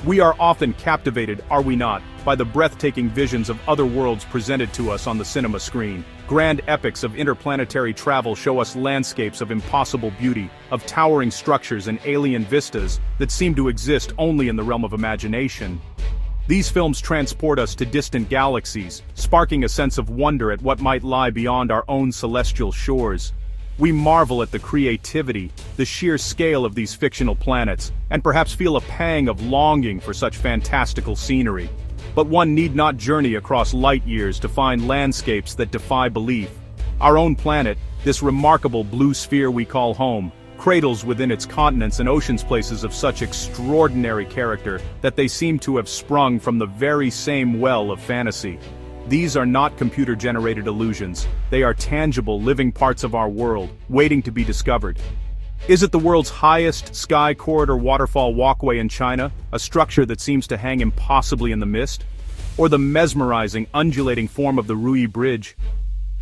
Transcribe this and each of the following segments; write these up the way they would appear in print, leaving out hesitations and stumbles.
We are often captivated, are we not, by the breathtaking visions of other worlds presented to us on the cinema screen. Grand epics of interplanetary travel show us landscapes of impossible beauty, of towering structures and alien vistas that seem to exist only in the realm of imagination. These films transport us to distant galaxies, sparking a sense of wonder at what might lie beyond our own celestial shores. We marvel at the creativity, the sheer scale of these fictional planets, and perhaps feel a pang of longing for such fantastical scenery. But one need not journey across light years to find landscapes that defy belief. Our own planet, this remarkable blue sphere we call home, cradles within its continents and oceans places of such extraordinary character that they seem to have sprung from the very same well of fantasy. These are not computer-generated illusions, they are tangible living parts of our world, waiting to be discovered. Is it the world's highest sky corridor waterfall walkway in China, a structure that seems to hang impossibly in the mist? Or the mesmerizing, undulating form of the Rui Bridge?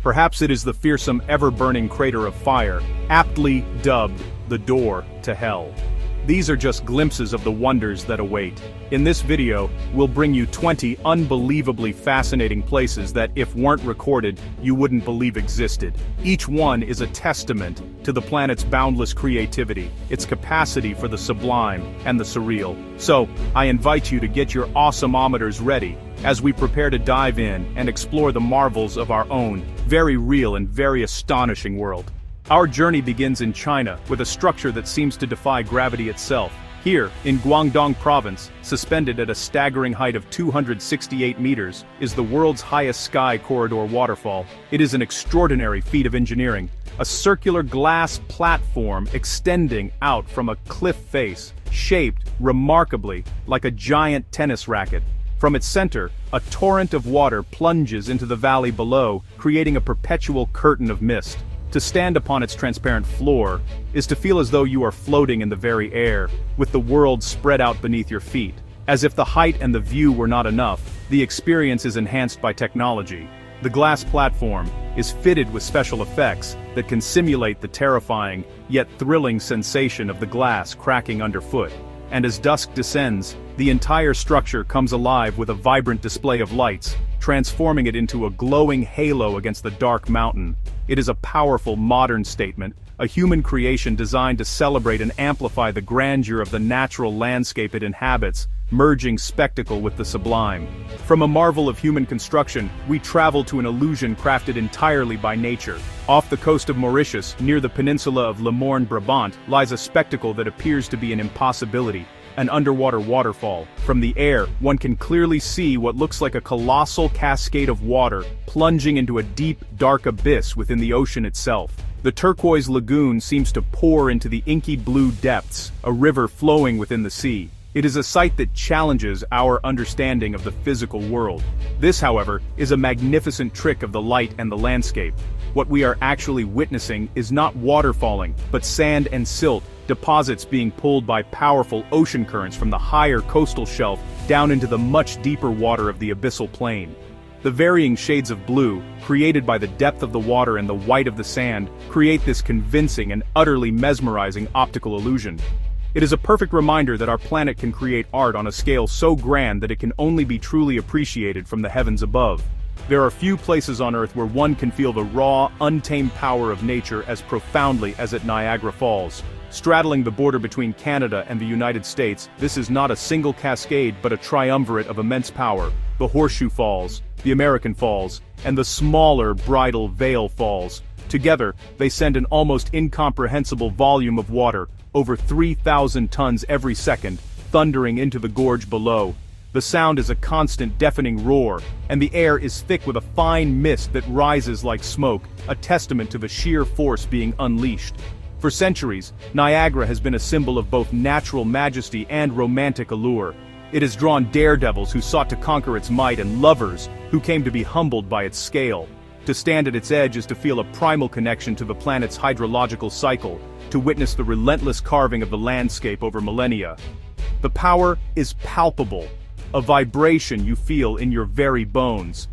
Perhaps it is the fearsome, ever-burning crater of fire, aptly dubbed the door to hell. These are just glimpses of the wonders that await. In this video, we'll bring you 20 unbelievably fascinating places that, if weren't recorded, you wouldn't believe existed. Each one is a testament to the planet's boundless creativity, its capacity for the sublime and the surreal. So, I invite you to get your awesomeometers ready, as we prepare to dive in and explore the marvels of our own, very real and very astonishing world. Our journey begins in China, with a structure that seems to defy gravity itself. Here, in Guangdong province, suspended at a staggering height of 268 meters, is the world's highest sky corridor waterfall. It is an extraordinary feat of engineering, a circular glass platform extending out from a cliff face, shaped, remarkably, like a giant tennis racket. From its center, a torrent of water plunges into the valley below, creating a perpetual curtain of mist. To stand upon its transparent floor is to feel as though you are floating in the very air, with the world spread out beneath your feet. As if the height and the view were not enough, the experience is enhanced by technology. The glass platform is fitted with special effects that can simulate the terrifying, yet thrilling sensation of the glass cracking underfoot. And as dusk descends, the entire structure comes alive with a vibrant display of lights, transforming it into a glowing halo against the dark mountain. It is a powerful modern statement, a human creation designed to celebrate and amplify the grandeur of the natural landscape it inhabits, merging spectacle with the sublime. From a marvel of human construction, we travel to an illusion crafted entirely by nature. Off the coast of Mauritius, near the peninsula of Le Morne, Brabant, lies a spectacle that appears to be an impossibility. An underwater waterfall. From the air, one can clearly see what looks like a colossal cascade of water plunging into a deep, dark abyss within the ocean itself. The turquoise lagoon seems to pour into the inky blue depths, a river flowing within the sea. It is a sight that challenges our understanding of the physical world. This, however, is a magnificent trick of the light and the landscape. What we are actually witnessing is not water falling, but sand and silt, deposits being pulled by powerful ocean currents from the higher coastal shelf down into the much deeper water of the abyssal plain. The varying shades of blue, created by the depth of the water and the white of the sand, create this convincing and utterly mesmerizing optical illusion. It is a perfect reminder that our planet can create art on a scale so grand that it can only be truly appreciated from the heavens above. There are few places on Earth where one can feel the raw, untamed power of nature as profoundly as at Niagara Falls. Straddling the border between Canada and the United States, this is not a single cascade but a triumvirate of immense power. The Horseshoe Falls, the American Falls, and the smaller Bridal Veil Falls. Together, they send an almost incomprehensible volume of water, over 3,000 tons every second, thundering into the gorge below. The sound is a constant deafening roar, and the air is thick with a fine mist that rises like smoke, a testament to the sheer force being unleashed. For centuries, Niagara has been a symbol of both natural majesty and romantic allure. It has drawn daredevils who sought to conquer its might and lovers who came to be humbled by its scale. To stand at its edge is to feel a primal connection to the planet's hydrological cycle, to witness the relentless carving of the landscape over millennia. The power is palpable, a vibration you feel in your very bones.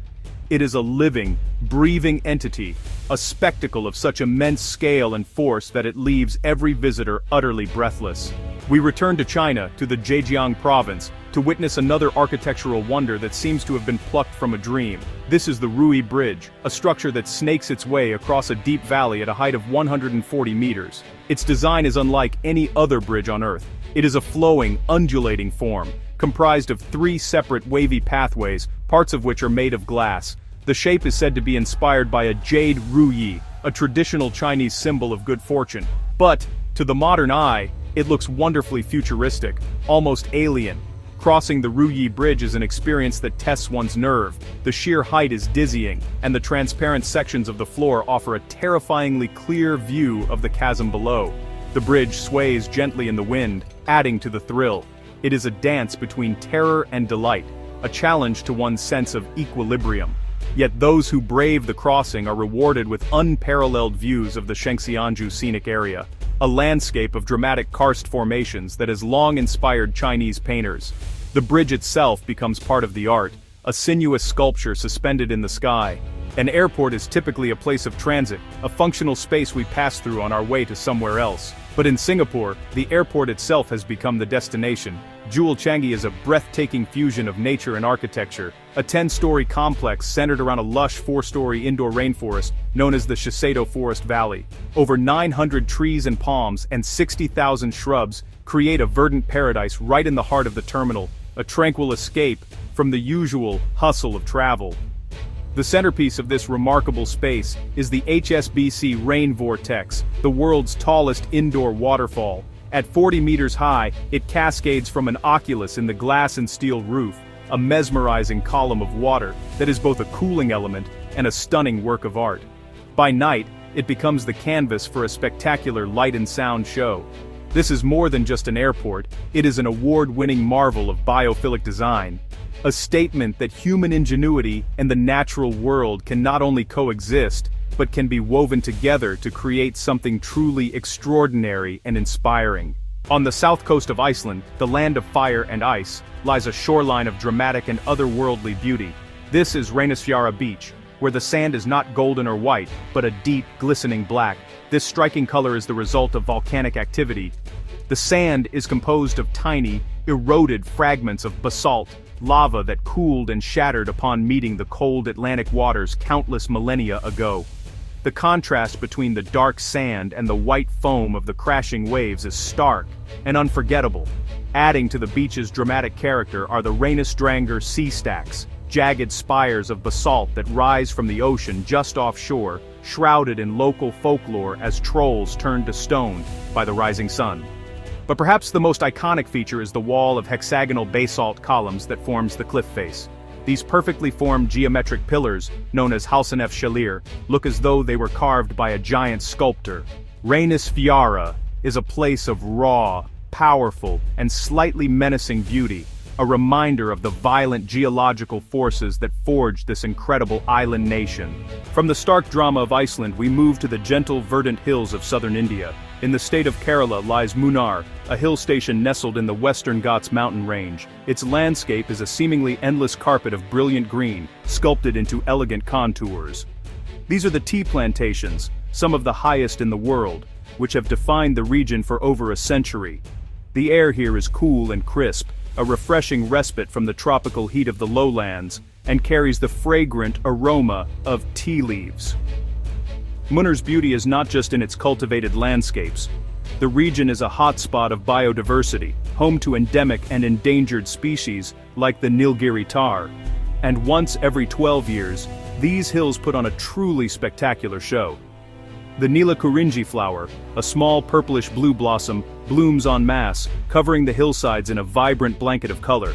It is a living, breathing entity, a spectacle of such immense scale and force that it leaves every visitor utterly breathless. We return to China, to the Zhejiang province, to witness another architectural wonder that seems to have been plucked from a dream. This is the Rui Bridge, a structure that snakes its way across a deep valley at a height of 140 meters. Its design is unlike any other bridge on Earth. It is a flowing, undulating form, comprised of 3 separate wavy pathways, parts of which are made of glass. The shape is said to be inspired by a jade ruyi, a traditional Chinese symbol of good fortune. But, to the modern eye, it looks wonderfully futuristic, almost alien. Crossing the Ruyi Bridge is an experience that tests one's nerve. The sheer height is dizzying, and the transparent sections of the floor offer a terrifyingly clear view of the chasm below. The bridge sways gently in the wind, adding to the thrill. It is a dance between terror and delight, a challenge to one's sense of equilibrium. Yet those who brave the crossing are rewarded with unparalleled views of the Shengxianju scenic area, a landscape of dramatic karst formations that has long inspired Chinese painters. The bridge itself becomes part of the art, a sinuous sculpture suspended in the sky. An airport is typically a place of transit, a functional space we pass through on our way to somewhere else. But in Singapore, the airport itself has become the destination. Jewel Changi is a breathtaking fusion of nature and architecture, a 10-story complex centered around a lush 4-story indoor rainforest known as the Shiseido Forest Valley. Over 900 trees and palms and 60,000 shrubs create a verdant paradise right in the heart of the terminal, a tranquil escape from the usual hustle of travel. The centerpiece of this remarkable space is the HSBC Rain Vortex, the world's tallest indoor waterfall. At 40 meters high, it cascades from an oculus in the glass and steel roof, a mesmerizing column of water that is both a cooling element and a stunning work of art. By night, it becomes the canvas for a spectacular light and sound show. This is more than just an airport, it is an award-winning marvel of biophilic design. A statement that human ingenuity and the natural world can not only coexist, but can be woven together to create something truly extraordinary and inspiring. On the south coast of Iceland, the land of fire and ice, lies a shoreline of dramatic and otherworldly beauty. This is Reynisfjara Beach, where the sand is not golden or white, but a deep, glistening black. This striking color is the result of volcanic activity. The sand is composed of tiny, eroded fragments of basalt, lava that cooled and shattered upon meeting the cold Atlantic waters countless millennia ago. The contrast between the dark sand and the white foam of the crashing waves is stark and unforgettable. Adding to the beach's dramatic character are the Reynisdrangar sea stacks, jagged spires of basalt that rise from the ocean just offshore, shrouded in local folklore as trolls turned to stone by the rising sun. But perhaps the most iconic feature is the wall of hexagonal basalt columns that forms the cliff face. These perfectly formed geometric pillars, known as Halsanef Shalir, look as though they were carved by a giant sculptor. Reynisfjara is a place of raw, powerful, and slightly menacing beauty, a reminder of the violent geological forces that forged this incredible island nation. From the stark drama of Iceland, we move to the gentle, verdant hills of southern India. In the state of Kerala lies Munnar, a hill station nestled in the Western Ghats mountain range. Its landscape is a seemingly endless carpet of brilliant green, sculpted into elegant contours. These are the tea plantations, some of the highest in the world, which have defined the region for over a century. The air here is cool and crisp, a refreshing respite from the tropical heat of the lowlands, and carries the fragrant aroma of tea leaves. Munnar's beauty is not just in its cultivated landscapes. The region is a hotspot of biodiversity, home to endemic and endangered species like the Nilgiri tar. And once every 12 years, these hills put on a truly spectacular show. The Nilakurinji flower, a small purplish-blue blossom, blooms en masse, covering the hillsides in a vibrant blanket of color.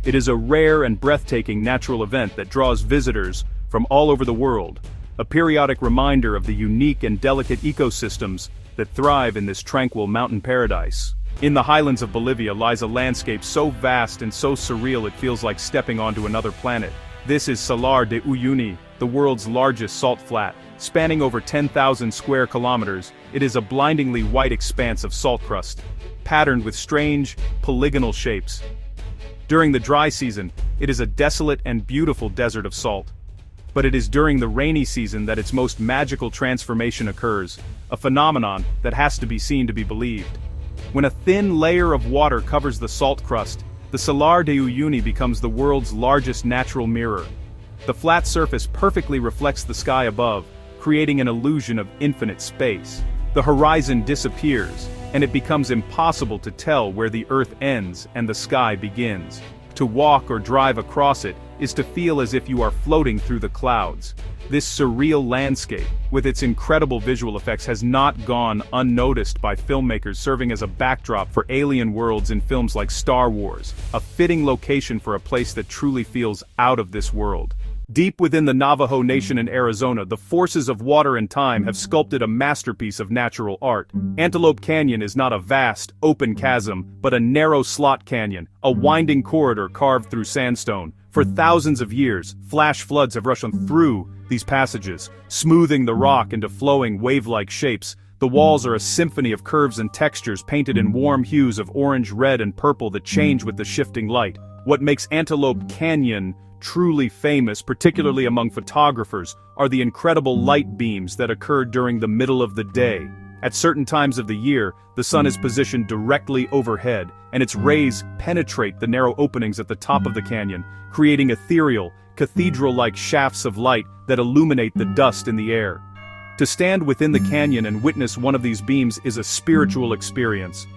It is a rare and breathtaking natural event that draws visitors from all over the world, a periodic reminder of the unique and delicate ecosystems that thrive in this tranquil mountain paradise. In the highlands of Bolivia lies a landscape so vast and so surreal it feels like stepping onto another planet. This is Salar de Uyuni, the world's largest salt flat. Spanning over 10,000 square kilometers, it is a blindingly white expanse of salt crust, patterned with strange, polygonal shapes. During the dry season, it is a desolate and beautiful desert of salt. But it is during the rainy season that its most magical transformation occurs, a phenomenon that has to be seen to be believed. When a thin layer of water covers the salt crust, the Salar de Uyuni becomes the world's largest natural mirror. The flat surface perfectly reflects the sky above, creating an illusion of infinite space. The horizon disappears, and it becomes impossible to tell where the Earth ends and the sky begins. To walk or drive across it is to feel as if you are floating through the clouds. This surreal landscape, with its incredible visual effects, has not gone unnoticed by filmmakers, serving as a backdrop for alien worlds in films like Star Wars, a fitting location for a place that truly feels out of this world. Deep within the Navajo Nation in Arizona, the forces of water and time have sculpted a masterpiece of natural art. Antelope Canyon is not a vast, open chasm, but a narrow slot canyon, a winding corridor carved through sandstone. For thousands of years, flash floods have rushed through these passages, smoothing the rock into flowing, wave-like shapes. The walls are a symphony of curves and textures painted in warm hues of orange, red, and purple that change with the shifting light. What makes Antelope Canyon truly famous, particularly among photographers, are the incredible light beams that occur during the middle of the day. At certain times of the year, the sun is positioned directly overhead, and its rays penetrate the narrow openings at the top of the canyon, creating ethereal, cathedral-like shafts of light that illuminate the dust in the air. To stand within the canyon and witness one of these beams is a spiritual experience.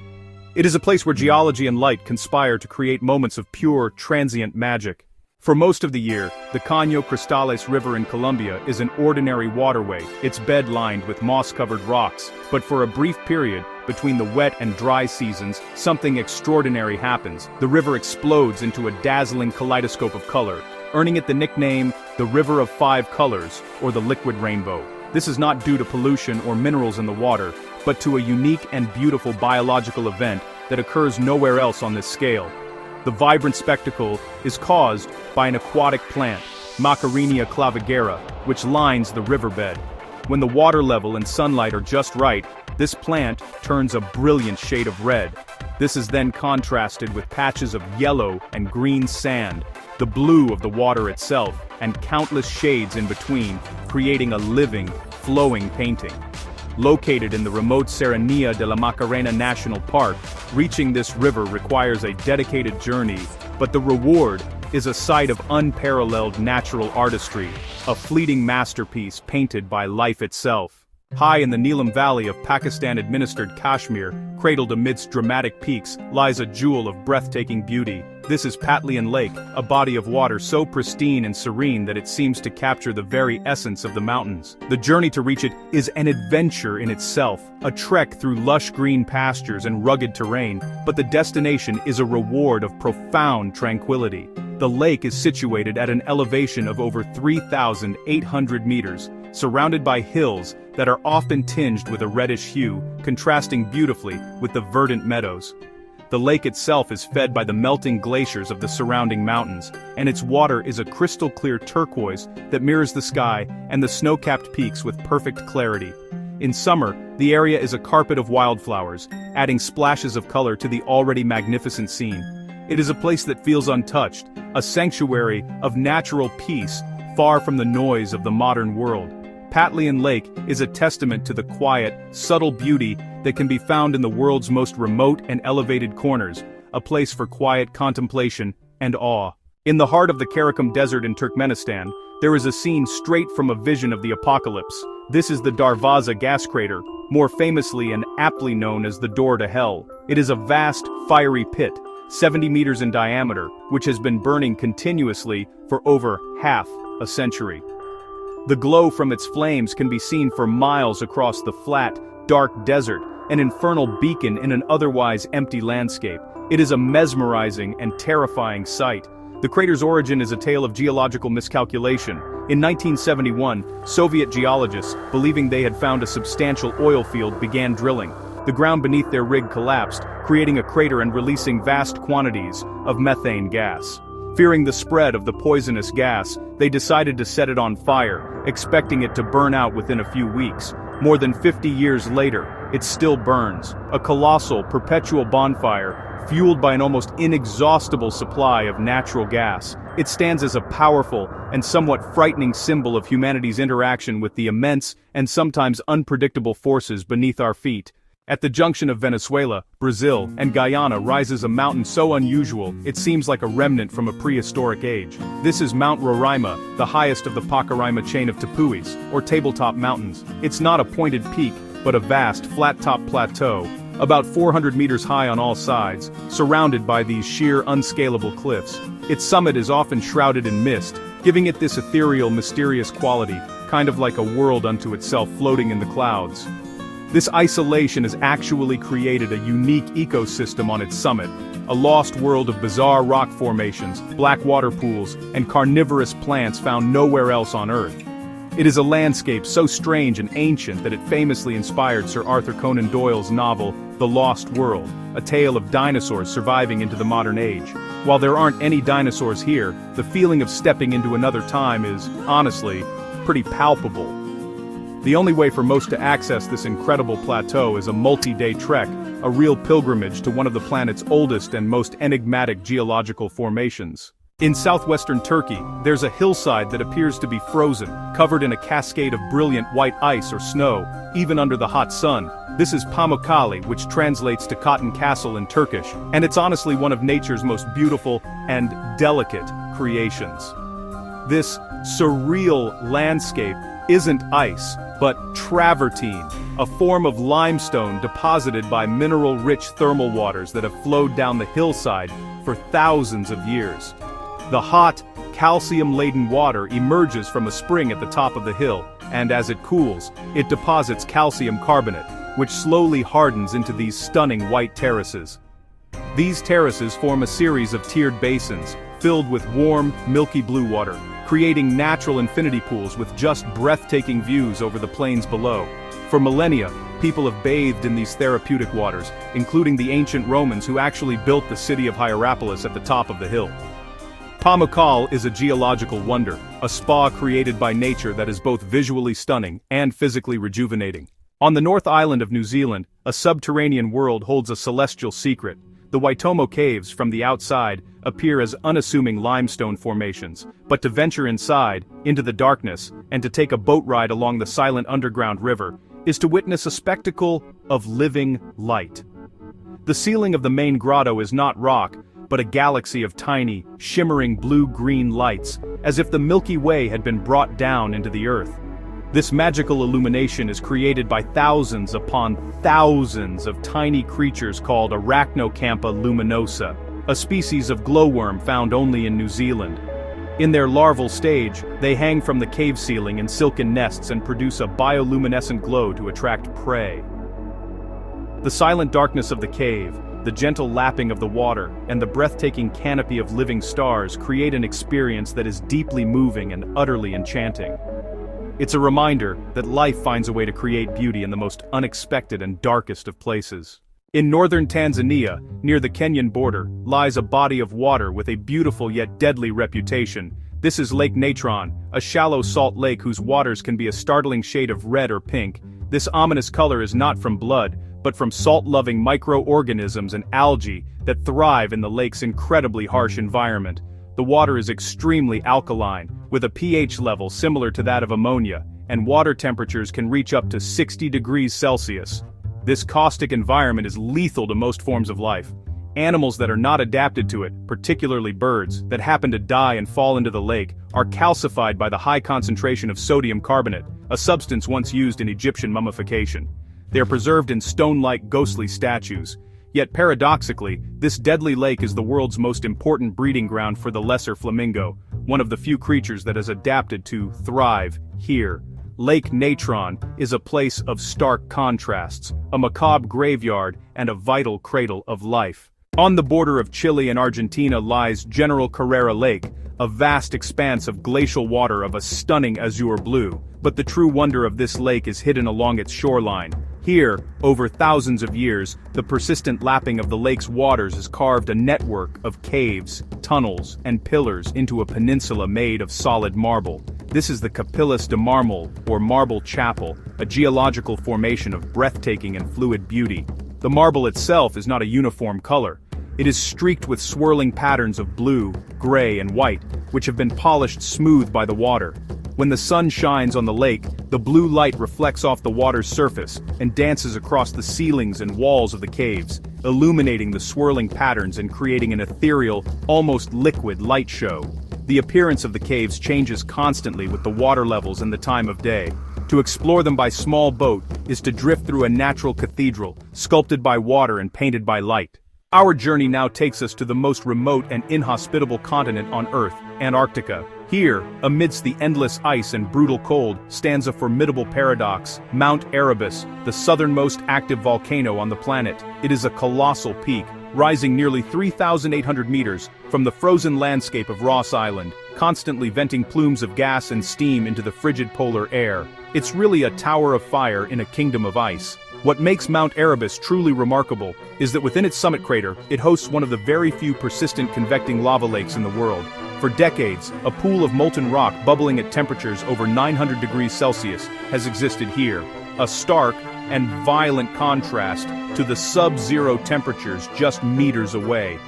It is a place where geology and light conspire to create moments of pure, transient magic. For most of the year, the Caño Cristales River in Colombia is an ordinary waterway, its bed lined with moss-covered rocks. But for a brief period, between the wet and dry seasons, something extraordinary happens. The river explodes into a dazzling kaleidoscope of color, earning it the nickname, the River of Five Colors, or the Liquid Rainbow. This is not due to pollution or minerals in the water, but to a unique and beautiful biological event that occurs nowhere else on this scale. The vibrant spectacle is caused by an aquatic plant, Macarinia clavigera, which lines the riverbed. When the water level and sunlight are just right, this plant turns a brilliant shade of red. This is then contrasted with patches of yellow and green sand, the blue of the water itself, and countless shades in between, creating a living, flowing painting. Located in the remote Serranía de la Macarena National Park, reaching this river requires a dedicated journey, but the reward is a sight of unparalleled natural artistry, a fleeting masterpiece painted by life itself. High in the Neelam Valley of Pakistan-administered Kashmir, cradled amidst dramatic peaks, lies a jewel of breathtaking beauty. This is Patlian Lake, a body of water so pristine and serene that it seems to capture the very essence of the mountains. The journey to reach it is an adventure in itself, a trek through lush green pastures and rugged terrain, but the destination is a reward of profound tranquility. The lake is situated at an elevation of over 3,800 meters, surrounded by hills that are often tinged with a reddish hue, contrasting beautifully with the verdant meadows. The lake itself is fed by the melting glaciers of the surrounding mountains, and its water is a crystal-clear turquoise that mirrors the sky and the snow-capped peaks with perfect clarity. In summer, the area is a carpet of wildflowers, adding splashes of color to the already magnificent scene. It is a place that feels untouched, a sanctuary of natural peace, far from the noise of the modern world. Patlian Lake is a testament to the quiet, subtle beauty that can be found in the world's most remote and elevated corners, a place for quiet contemplation and awe. In the heart of the Karakum Desert in Turkmenistan, there is a scene straight from a vision of the apocalypse. This is the Darvaza gas crater, more famously and aptly known as the Door to Hell. It is a vast, fiery pit, 70 meters in diameter, which has been burning continuously for over half a century. The glow from its flames can be seen for miles across the flat, dark desert, an infernal beacon in an otherwise empty landscape. It is a mesmerizing and terrifying sight. The crater's origin is a tale of geological miscalculation. In 1971, Soviet geologists, believing they had found a substantial oil field, began drilling. The ground beneath their rig collapsed, creating a crater and releasing vast quantities of methane gas. Fearing the spread of the poisonous gas, they decided to set it on fire, expecting it to burn out within a few weeks. More than 50 years later, it still burns, a colossal, perpetual bonfire, fueled by an almost inexhaustible supply of natural gas. It stands as a powerful and somewhat frightening symbol of humanity's interaction with the immense and sometimes unpredictable forces beneath our feet. At the junction of Venezuela, Brazil, and Guyana rises a mountain so unusual, it seems like a remnant from a prehistoric age. This is Mount Roraima, the highest of the Pacaraima chain of tepuis, or tabletop mountains. It's not a pointed peak, but a vast, flat-top plateau, about 400 meters high on all sides, surrounded by these sheer, unscalable cliffs. Its summit is often shrouded in mist, giving it this ethereal, mysterious quality, kind of like a world unto itself floating in the clouds. This isolation has actually created a unique ecosystem on its summit, a lost world of bizarre rock formations, black water pools, and carnivorous plants found nowhere else on Earth. It is a landscape so strange and ancient that it famously inspired Sir Arthur Conan Doyle's novel, The Lost World, a tale of dinosaurs surviving into the modern age. While there aren't any dinosaurs here, the feeling of stepping into another time is, honestly, pretty palpable. The only way for most to access this incredible plateau is a multi-day trek, a real pilgrimage to one of the planet's oldest and most enigmatic geological formations. In southwestern Turkey, there's a hillside that appears to be frozen, covered in a cascade of brilliant white ice or snow, even under the hot sun. This is Pamukkale, which translates to Cotton Castle in Turkish, and it's honestly one of nature's most beautiful and delicate creations. This surreal landscape isn't ice, but travertine, a form of limestone deposited by mineral-rich thermal waters that have flowed down the hillside for thousands of years. The hot, calcium-laden water emerges from a spring at the top of the hill, and as it cools, it deposits calcium carbonate, which slowly hardens into these stunning white terraces. These terraces form a series of tiered basins, filled with warm, milky blue water, creating natural infinity pools with just breathtaking views over the plains below. For millennia, people have bathed in these therapeutic waters, including the ancient Romans who actually built the city of Hierapolis at the top of the hill. Pamukkale is a geological wonder, a spa created by nature that is both visually stunning and physically rejuvenating. On the North Island of New Zealand, a subterranean world holds a celestial secret. The Waitomo Caves, from the outside, appear as unassuming limestone formations, but to venture inside, into the darkness, and to take a boat ride along the silent underground river, is to witness a spectacle of living light. The ceiling of the main grotto is not rock, but a galaxy of tiny, shimmering blue-green lights, as if the Milky Way had been brought down into the earth. This magical illumination is created by thousands upon thousands of tiny creatures called Arachnocampa luminosa, a species of glowworm found only in New Zealand. In their larval stage, they hang from the cave ceiling in silken nests and produce a bioluminescent glow to attract prey. The silent darkness of the cave, the gentle lapping of the water, and the breathtaking canopy of living stars create an experience that is deeply moving and utterly enchanting. It's a reminder that life finds a way to create beauty in the most unexpected and darkest of places. In northern Tanzania, near the Kenyan border, lies a body of water with a beautiful yet deadly reputation. This is Lake Natron, a shallow salt lake whose waters can be a startling shade of red or pink. This ominous color is not from blood, but from salt-loving microorganisms and algae that thrive in the lake's incredibly harsh environment. The water is extremely alkaline, with a pH level similar to that of ammonia, and water temperatures can reach up to 60 degrees Celsius. This caustic environment is lethal to most forms of life. Animals that are not adapted to it, particularly birds, that happen to die and fall into the lake, are calcified by the high concentration of sodium carbonate, a substance once used in Egyptian mummification. They are preserved in stone-like ghostly statues. Yet paradoxically, this deadly lake is the world's most important breeding ground for the lesser flamingo, one of the few creatures that has adapted to thrive here. Lake Natron is a place of stark contrasts, a macabre graveyard and a vital cradle of life. On the border of Chile and Argentina lies General Carrera Lake, a vast expanse of glacial water of a stunning azure blue. But the true wonder of this lake is hidden along its shoreline. Here, over thousands of years, the persistent lapping of the lake's waters has carved a network of caves, tunnels, and pillars into a peninsula made of solid marble. This is the Capillas de Marmol, or Marble Chapel, a geological formation of breathtaking and fluid beauty. The marble itself is not a uniform color. It is streaked with swirling patterns of blue, gray, and white, which have been polished smooth by the water. When the sun shines on the lake, the blue light reflects off the water's surface and dances across the ceilings and walls of the caves, illuminating the swirling patterns and creating an ethereal, almost liquid light show. The appearance of the caves changes constantly with the water levels and the time of day. To explore them by small boat is to drift through a natural cathedral, sculpted by water and painted by light. Our journey now takes us to the most remote and inhospitable continent on Earth, Antarctica. Here, amidst the endless ice and brutal cold, stands a formidable paradox, Mount Erebus, the southernmost active volcano on the planet. It is a colossal peak, rising nearly 3,800 meters from the frozen landscape of Ross Island, constantly venting plumes of gas and steam into the frigid polar air. It's really a tower of fire in a kingdom of ice. What makes Mount Erebus truly remarkable is that within its summit crater, it hosts one of the very few persistent convecting lava lakes in the world. For decades, a pool of molten rock bubbling at temperatures over 900 degrees Celsius has existed here, a stark and violent contrast to the sub-zero temperatures just meters away.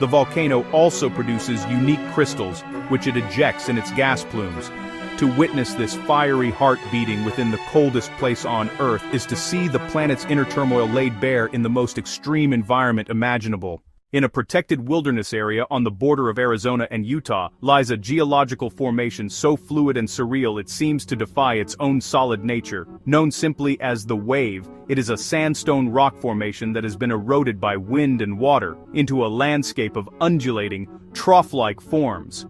The volcano also produces unique crystals, which it ejects in its gas plumes. To witness this fiery heart beating within the coldest place on Earth is to see the planet's inner turmoil laid bare in the most extreme environment imaginable. In a protected wilderness area on the border of Arizona and Utah lies a geological formation so fluid and surreal it seems to defy its own solid nature. Known simply as the Wave, it is a sandstone rock formation that has been eroded by wind and water into a landscape of undulating, trough-like forms.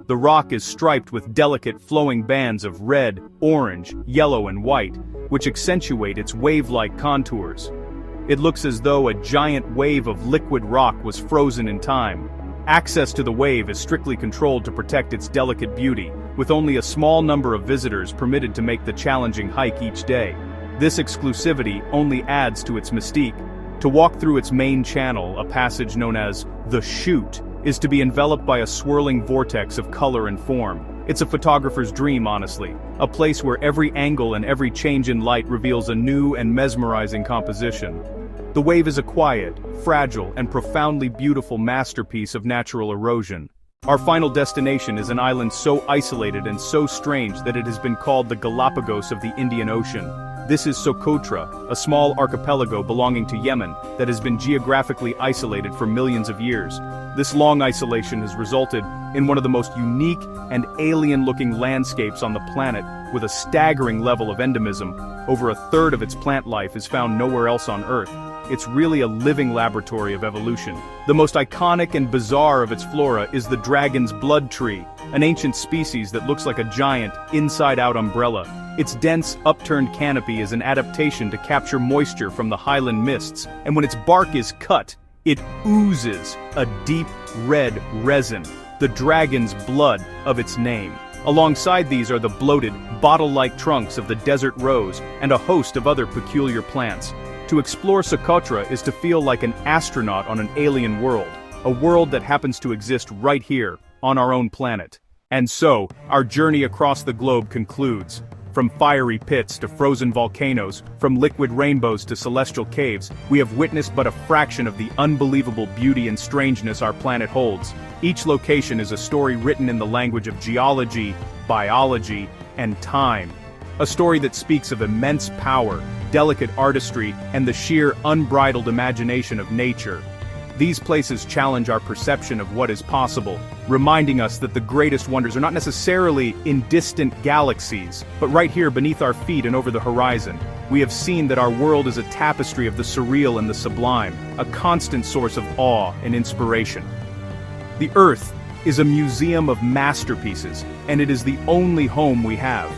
The rock is striped with delicate flowing bands of red, orange, yellow and white, which accentuate its wave-like contours. It looks as though a giant wave of liquid rock was frozen in time. Access to the wave is strictly controlled to protect its delicate beauty, with only a small number of visitors permitted to make the challenging hike each day. This exclusivity only adds to its mystique. To walk through its main channel, a passage known as the Chute, is to be enveloped by a swirling vortex of color and form. It's a photographer's dream, honestly, a place where every angle and every change in light reveals a new and mesmerizing composition. The wave is a quiet, fragile, and profoundly beautiful masterpiece of natural erosion. Our final destination is an island so isolated and so strange that it has been called the Galapagos of the Indian Ocean. This is Socotra, a small archipelago belonging to Yemen that has been geographically isolated for millions of years. This long isolation has resulted in one of the most unique and alien-looking landscapes on the planet, with a staggering level of endemism. Over a third of its plant life is found nowhere else on Earth. It's really a living laboratory of evolution. The most iconic and bizarre of its flora is the dragon's blood tree, an ancient species that looks like a giant, inside-out umbrella. Its dense, upturned canopy is an adaptation to capture moisture from the highland mists, and when its bark is cut, it oozes a deep red resin, the dragon's blood of its name. Alongside these are the bloated, bottle-like trunks of the desert rose and a host of other peculiar plants. To explore Socotra is to feel like an astronaut on an alien world, a world that happens to exist right here, on our own planet. And so, our journey across the globe concludes. From fiery pits to frozen volcanoes, from liquid rainbows to celestial caves, we have witnessed but a fraction of the unbelievable beauty and strangeness our planet holds. Each location is a story written in the language of geology, biology, and time. A story that speaks of immense power, delicate artistry, and the sheer unbridled imagination of nature. These places challenge our perception of what is possible, reminding us that the greatest wonders are not necessarily in distant galaxies, but right here beneath our feet and over the horizon. We have seen that our world is a tapestry of the surreal and the sublime, a constant source of awe and inspiration. The Earth is a museum of masterpieces, and it is the only home we have.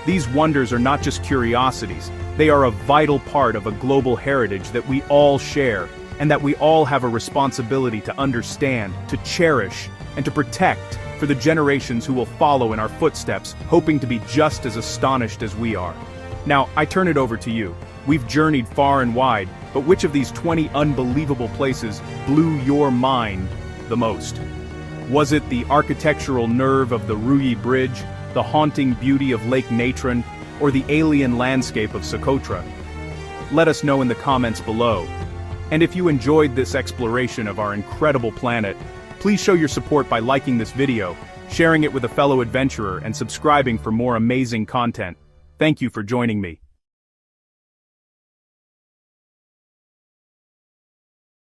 These wonders are not just curiosities, they are a vital part of a global heritage that we all share, and that we all have a responsibility to understand, to cherish, and to protect for the generations who will follow in our footsteps, hoping to be just as astonished as we are. Now, I turn it over to you. We've journeyed far and wide, but which of these 20 unbelievable places blew your mind the most? Was it the architectural nerve of the Ruyi Bridge, the haunting beauty of Lake Natron, or the alien landscape of Socotra? Let us know in the comments below. And if you enjoyed this exploration of our incredible planet, please show your support by liking this video, sharing it with a fellow adventurer and subscribing for more amazing content. Thank you for joining me.